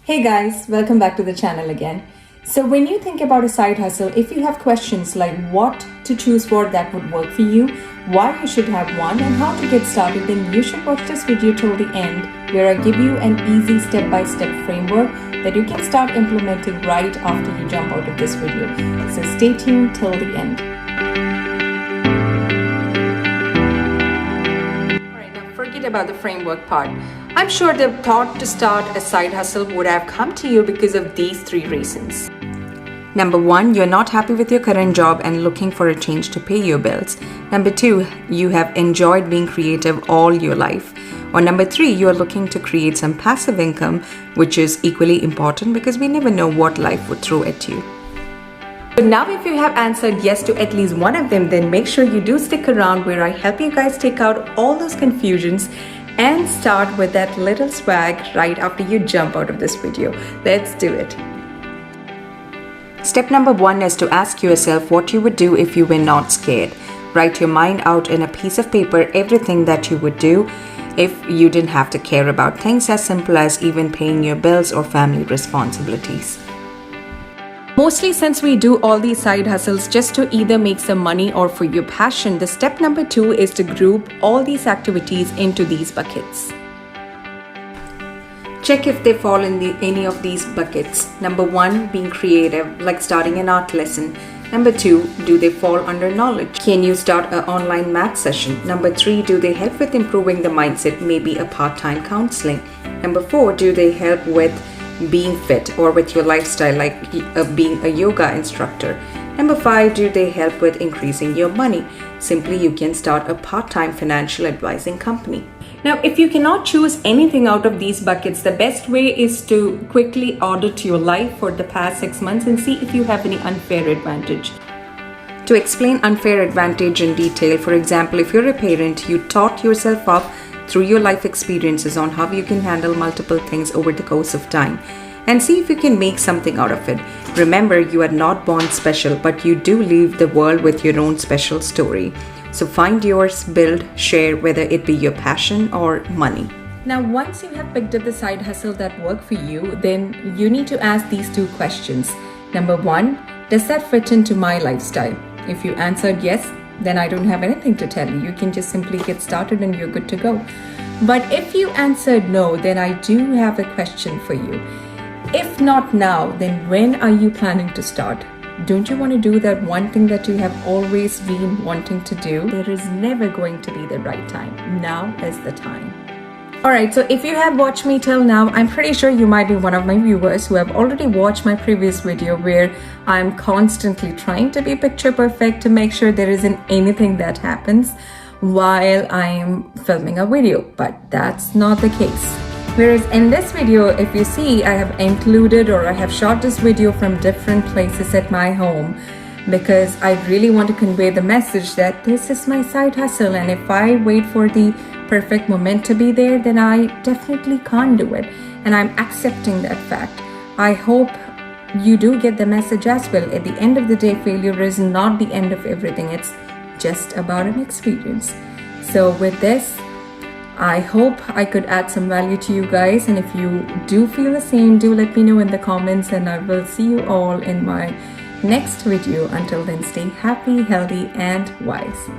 Hey guys, welcome back to the channel again. So when you think about a side hustle, if you have questions like what to choose for that would work for you, why you should have one, and how to get started, then you should watch this video till the end, where I give you an easy step-by-step framework that you can start implementing right after you jump out of this video. So stay tuned till the end. Alright, now forget about the framework part. I'm sure the thought to start a side hustle would have come to you because of these three reasons. Number one, you're not happy with your current job and looking for a change to pay your bills. Number two, you have enjoyed being creative all your life. Or number three, you're looking to create some passive income, which is equally important because we never know what life would throw at you. So now if you have answered yes to at least one of them, then make sure you do stick around where I help you guys take out all those confusions and start with that little swag right after you jump out of this video. Let's do it. Step number one is to ask yourself what you would do if you were not scared. Write your mind out in a piece of paper everything that you would do if you didn't have to care about things as simple as even paying your bills or family responsibilities. Mostly since we do all these side hustles just to either make some money or for your passion, the step number two is to group all these activities into these buckets. Check if they fall in any of these buckets. Number one, being creative, like starting an art lesson. Number two, do they fall under knowledge? Can you start an online math session? Number three, do they help with improving the mindset, maybe a part-time counseling? Number four, do they help with being fit or with your lifestyle, like being a yoga instructor? Number five, do they help with increasing your money? Simply, you can start a part-time financial advising company. Now, if you cannot choose anything out of these buckets, the best way is to quickly audit your life for the past 6 months and see if you have any unfair advantage. To explain unfair advantage in detail, for example, if you're a parent, you taught yourself up through your life experiences on how you can handle multiple things over the course of time and see if you can make something out of it. Remember, you are not born special, but you do leave the world with your own special story. So find yours, build, share, whether it be your passion or money. Now, once you have picked up the side hustle that work for you, then you need to ask these two questions. Number one, does that fit into my lifestyle? If you answered yes, then I don't have anything to tell you. You can just simply get started and you're good to go. But if you answered no, then I do have a question for you. If not now, then when are you planning to start? Don't you want to do that one thing that you have always been wanting to do? There is never going to be the right time. Now is the time. Alright, so if you have watched me till now, I'm pretty sure you might be one of my viewers who have already watched my previous video where I'm constantly trying to be picture perfect to make sure there isn't anything that happens while I'm filming a video, but that's not the case. Whereas in this video, if you see, I have included or I have shot this video from different places at my home because I really want to convey the message that this is my side hustle, and if I wait for the perfect moment to be there, then I definitely can't do it, and I'm accepting that fact. I hope you do get the message as well. At the end of the day, failure is not the end of everything. It's just about an experience. So with this, I hope I could add some value to you guys, and if you do feel the same, do let me know in the comments, and I will see you all in my next video. Until then, stay happy, healthy, and wise.